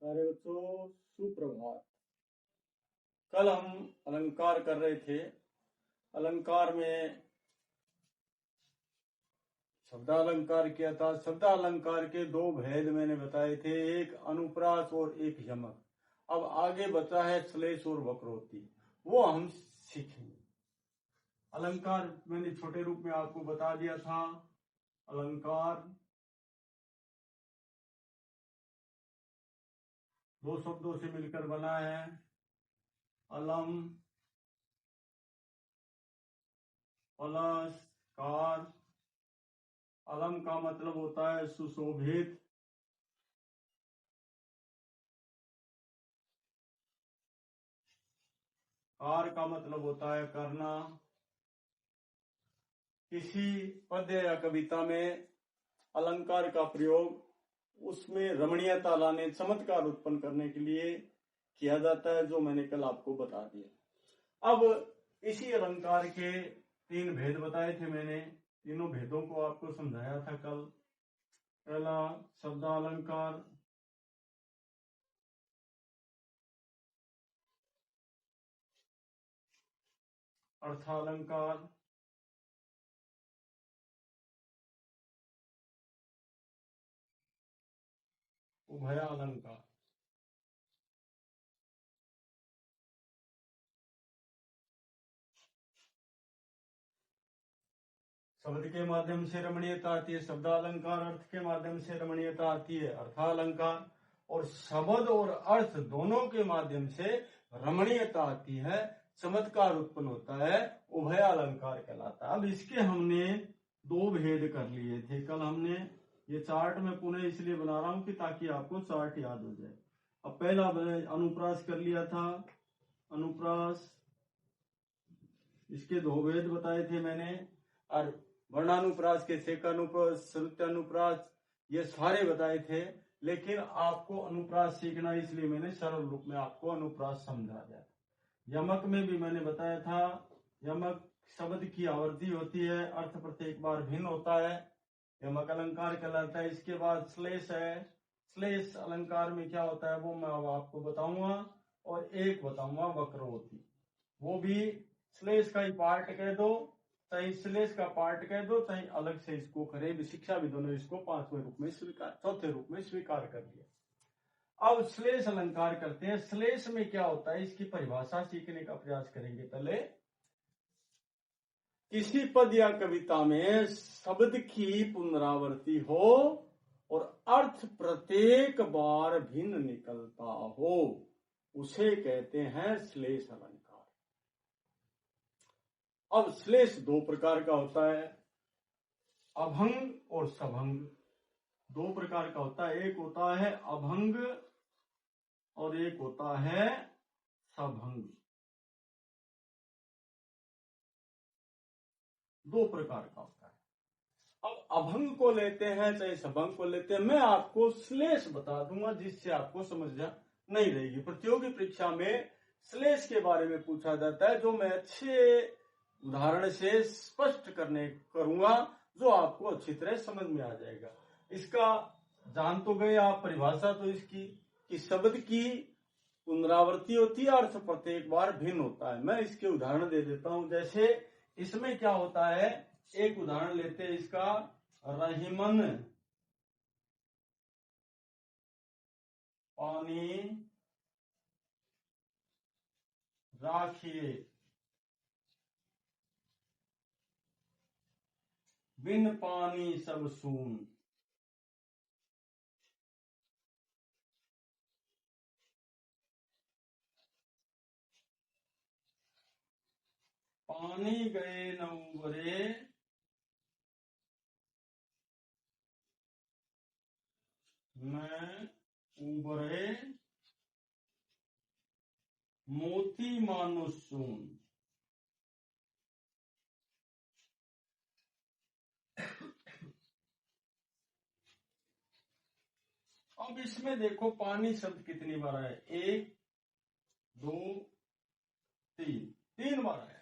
प्यारे बच्चों, सुप्रभात। कल हम अलंकार कर रहे थे। अलंकार में शब्दालंकार किया था। शब्दालंकार के दो भेद मैंने बताए थे, एक अनुप्रास और एक यमक। अब आगे बचा है श्लेष और वक्रोक्ति, वो हम सीखेंगे। अलंकार मैंने छोटे रूप में आपको बता दिया था। अलंकार दो शब्दों से मिलकर बना है, अलम प्लस कार। अलम का मतलब होता है सुशोभित, कार का मतलब होता है करना। किसी पद्य या कविता में अलंकार का प्रयोग उसमें रमणीयता लाने, चमत्कार उत्पन्न करने के लिए किया जाता है, जो मैंने कल आपको बता दिया। अब इसी अलंकार के तीन भेद बताए थे मैंने, तीनों भेदों को आपको समझाया था कल। पहला शब्दालंकार, अर्थालंकार, उभयालंकार। शब्द के माध्यम से रमणीयता आती है शब्दालंकार, अर्थ के माध्यम से रमणीयता आती है अर्थालंकार, और शब्द और अर्थ दोनों के माध्यम से रमणीयता आती है, चमत्कार उत्पन्न होता है, उभयालंकार कहलाता है। अब इसके हमने दो भेद कर लिए थे कल। हमने ये चार्ट में पुनः इसलिए बना रहा हूं कि ताकि आपको चार्ट याद हो जाए। अब पहला अनुप्रास कर लिया था। अनुप्रास, इसके दो भेद बताए थे मैंने, और वर्णानुप्रास के सेकानुप्रास, श्रुत्यानुप्रास, ये सारे बताए थे। लेकिन आपको अनुप्रास सीखना, इसलिए मैंने सरल रूप में आपको अनुप्रास समझा दिया। यमक में भी मैंने बताया था, यमक शब्द की आवृत्ति होती है, अर्थ प्रत्येक बार भिन्न होता है, यमक अलंकार कहलाता है। इसके बाद श्लेष है। श्लेष अलंकार में क्या होता है वो मैं अब आपको बताऊंगा, और एक बताऊंगा वक्रोक्ति। वो भी श्लेष का ही पार्ट कह दो, चाहे श्लेष का पार्ट कह दो, चाहे अलग से इसको करे। शिक्षा विदों ने इसको पांचवें रूप में स्वीकार, चौथे रूप में स्वीकार कर लिया। अब श्लेष अलंकार करते हैं। श्लेष में क्या होता है, इसकी परिभाषा सीखने का प्रयास करेंगे। पहले, किसी पद या कविता में शब्द की पुनरावृत्ति हो और अर्थ प्रत्येक बार भिन्न निकलता हो, उसे कहते हैं श्लेष अलंकार। अब श्लेष दो प्रकार का होता है, अभंग और सभंग। दो प्रकार का होता है, एक होता है अभंग और एक होता है सभंग। दो प्रकार का होता है। अब अभंग को लेते हैं चाहे सभंग को लेते हैं, मैं आपको श्लेष बता दूंगा जिससे आपको समस्या नहीं रहेगी। प्रतियोगी परीक्षा में श्लेष के बारे में पूछा जाता है, जो मैं अच्छे उदाहरण से स्पष्ट करूंगा, जो आपको अच्छी तरह समझ में आ जाएगा। इसका जान तो गए आप परिभाषा तो इसकी, कि शब्द की पुनरावृत्ति होती है, अर्थ प्रत्येक बार भिन्न होता है। मैं इसके उदाहरण दे देता हूं। जैसे इसमें क्या होता है, एक उदाहरण लेते हैं इसका, रहीमन पानी राखिए, बिन पानी सब सून। पानी गए न उबरे, मैं उबरे मोती मानो सून। अब इसमें देखो पानी शब्द कितनी बार है, एक, दो, तीन, तीन बार है।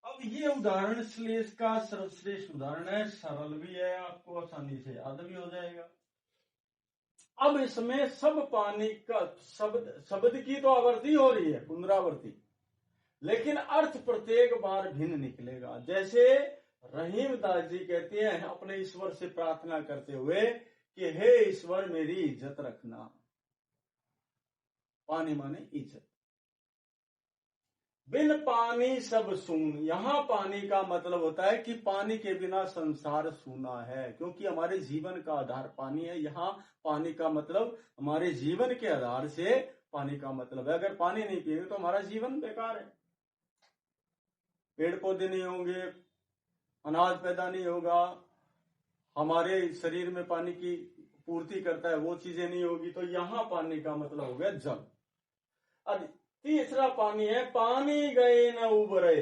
अब ये उदाहरण श्लेष का सर्वश्रेष्ठ उदाहरण है, सरल भी है, आपको आसानी से याद भी हो जाएगा। अब इसमें सब पानी का शब्द की तो आवर्ती हो रही है, पुनरावृत्ति, लेकिन अर्थ प्रत्येक बार भिन्न निकलेगा। जैसे रहीम दास जी कहते हैं अपने ईश्वर से प्रार्थना करते हुए कि हे ईश्वर मेरी इज्जत रखना। पानी माने इज्जत। बिन पानी सब सून, यहां पानी का मतलब होता है कि पानी के बिना संसार सूना है, क्योंकि हमारे जीवन का आधार पानी है। यहाँ पानी का मतलब हमारे जीवन के आधार से पानी का मतलब है। अगर पानी नहीं पिएंगे तो हमारा जीवन बेकार है। पेड़ पौधे नहीं होंगे, अनाज पैदा नहीं होगा, हमारे शरीर में पानी की पूर्ति करता है वो चीजें नहीं होगी। तो यहाँ पानी का मतलब हो गया जल। अब तीसरा पानी है पानी गए न उबरे।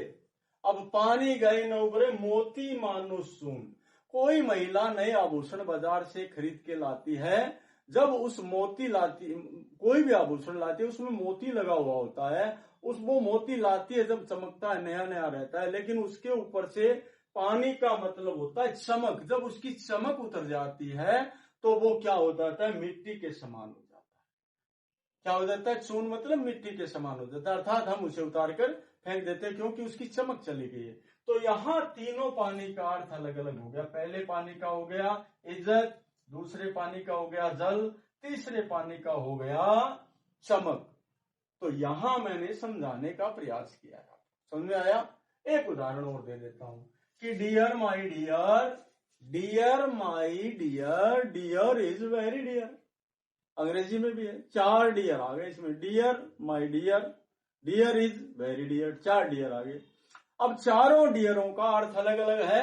अब पानी गए न उबरे, मोती मानो सून। कोई महिला नए आभूषण बाजार से खरीद के लाती है, जब उस मोती लाती, कोई भी आभूषण लाती है उसमें मोती लगा हुआ होता है, वो मोती लाती है जब चमकता है, नया नया रहता है, लेकिन उसके ऊपर से पानी का मतलब होता है चमक। जब उसकी चमक उतर जाती है तो वो क्या हो जाता है, मिट्टी के समान हो जाता है। क्या हो जाता है, चून मतलब मिट्टी के समान हो जाता है, अर्थात हम उसे उतार कर फेंक देते हैं क्योंकि उसकी चमक चली गई है। तो यहाँ तीनों पानी का अर्थ अलग अलग हो गया। पहले पानी का हो गया इज्जत, दूसरे पानी का हो गया जल, तीसरे पानी का हो गया चमक। तो यहां मैंने समझाने का प्रयास किया है। समझ में आया? एक उदाहरण और दे देता हूं कि dear my dear, dear my dear, dear is very dear. अंग्रेजी में भी है, 4 डियर आ गए इसमें। Dear my dear, dear is very dear, 4 dear आ गए। अब चारों डियरों का अर्थ अलग अलग है।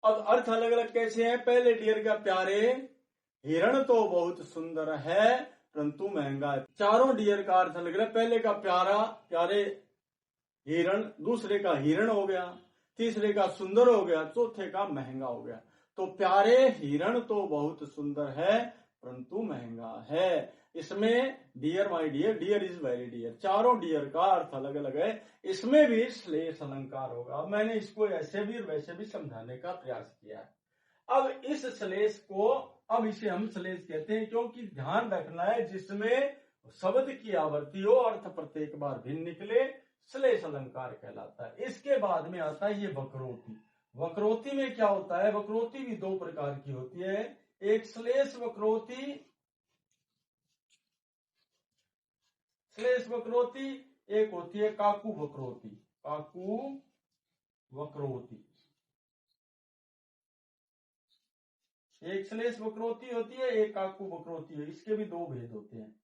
अब अर्थ अलग अलग कैसे है? पहले डियर का प्यारे, हिरण तो बहुत सुंदर है परंतु महंगा है। चारों डियर का अर्थ अलग अलग। पहले का प्यारा, प्यारे हिरण, दूसरे का हिरण हो गया, तीसरे का सुंदर हो गया, चौथे का महंगा हो गया। तो प्यारे हिरण तो बहुत सुंदर है परंतु महंगा है। इसमें dear my dear, dear is very dear, चारों डियर का अर्थ अलग अलग है। इसमें भी श्लेष अलंकार होगा। अब मैंने इसको ऐसे भी और वैसे भी समझाने का प्रयास किया है। अब इस श्लेष को, अब इसे हम श्लेष कहते हैं क्योंकि ध्यान रखना है जिसमें शब्द की आवर्ती हो, अर्थ प्रत्येक बार भिन्न निकले, श्लेष अलंकार कहलाता है। इसके बाद में आता है ये वक्रोक्ति। वक्रोक्ति में क्या होता है? वक्रोक्ति भी 2 प्रकार की होती है, एक श्लेष वक्रोक्ति, श्लेष वक्रोक्ति, एक होती है काकू वक्रोक्ति। काकू वक्रोक्ति, एक श्लेष वक्रोक्ति होती है, एक काकू वक्रोक्ति है। इसके भी 2 भेद होते हैं।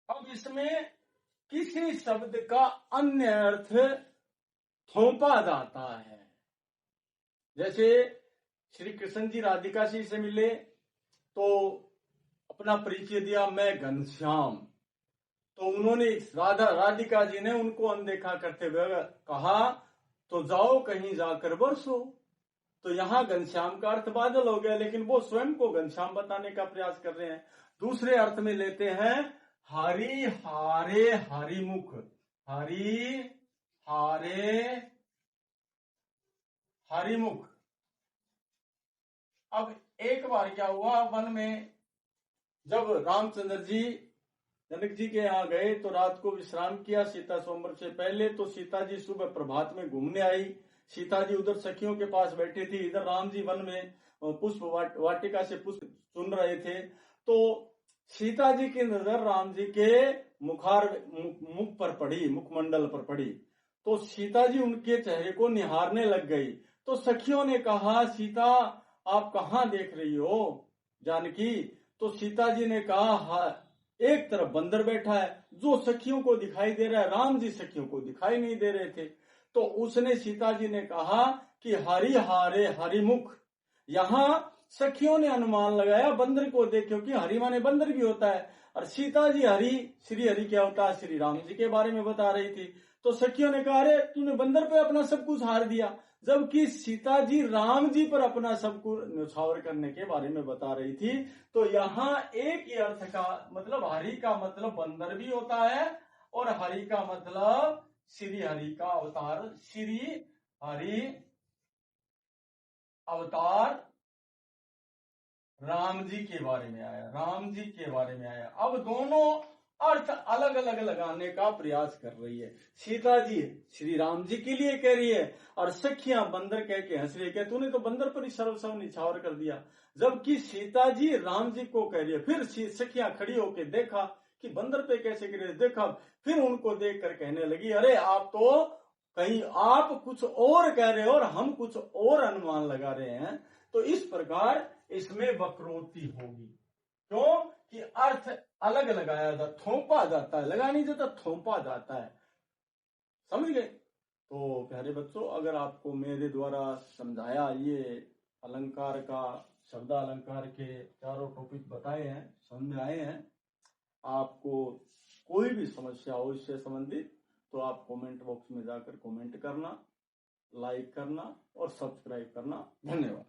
अब इसमें किसी शब्द का अन्य अर्थ थोपा जाता है। जैसे श्री कृष्ण जी राधिका जी से मिले तो अपना परिचय दिया, मैं घनश्याम। तो उन्होंने राधिका जी ने उनको अनदेखा करते हुए कहा तो जाओ कहीं जाकर बरसो। तो यहाँ घनश्याम का अर्थ बादल हो गया, लेकिन वो स्वयं को घनश्याम बताने का प्रयास कर रहे हैं। दूसरे अर्थ में लेते हैं हरि हारे हरिमुख, हरि हारे हरिमुख। अब एक बार क्या हुआ, वन में जब रामचंद्र जी जनक जी के यहाँ गए तो रात को विश्राम किया सीता स्वयंवर से पहले। तो सीता जी सुबह प्रभात में घूमने आई। सीता जी उधर सखियों के पास बैठी थी, इधर राम जी वन में पुष्प वाटिका से पुष्प चुन रहे थे। तो सीता जी की नजर राम जी के मुख पर पड़ी, मुखमंडल पर पड़ी। तो सीता जी उनके चेहरे को निहारने लग गई। तो सखियों ने कहा, सीता आप कहाँ देख रही हो जानकी? तो सीता जी ने कहा, एक तरफ बंदर बैठा है जो सखियों को दिखाई दे रहा है, राम जी सखियों को दिखाई नहीं दे रहे थे। तो उसने, सीता जी ने कहा कि हरि हारे हरिमुख। यहाँ सखियों ने अनुमान लगाया बंदर को देख, क्योंकि हरि माने बंदर भी होता है, और सीता जी हरि, श्री हरि क्या होता है, श्री राम जी के बारे में बता रही थी। तो सखियों ने कहा, अरे तूने बंदर पे अपना सब कुछ हार दिया, जबकि सीता जी राम जी पर अपना सब कुछ न्यौछावर करने के बारे में बता रही थी। तो यहाँ एक ही अर्थ का मतलब, हरि का मतलब बंदर भी होता है और हरि का मतलब श्री हरि का अवतार, श्री हरि अवतार राम जी के बारे में आया, राम जी के बारे में आया। अब दोनों अर्थ अलग अलग लगाने का प्रयास कर रही है। सीता जी श्री राम जी के लिए कह रही है और सखियां बंदर कह के हंस रही है, तूने तो बंदर पर ही सर्वस्व निछावर कर दिया। जबकि सीता जी राम जी को कह रही है। फिर सखियां खड़ी होके देखा कि बंदर पे कैसे गिर रहे, देखा, फिर उनको देख कर कहने लगी, अरे आप तो कहीं आप कुछ और कह रहे हो और हम कुछ और अनुमान लगा रहे हैं। तो इस प्रकार इसमें वक्रोक्ति होगी। क्यों कि अर्थ अलग लगाया जाता, थोपा जाता है, लगा नहीं जाता, थोपा जाता है। समझ गए? तो प्यारे बच्चों, अगर आपको मेरे द्वारा समझाया ये अलंकार का, शब्द अलंकार के चारों टॉपिक बताए हैं, समझ में आए हैं, आपको कोई भी समस्या हो इससे संबंधित, तो आप कमेंट बॉक्स में जाकर कमेंट करना, लाइक करना और सब्सक्राइब करना। धन्यवाद।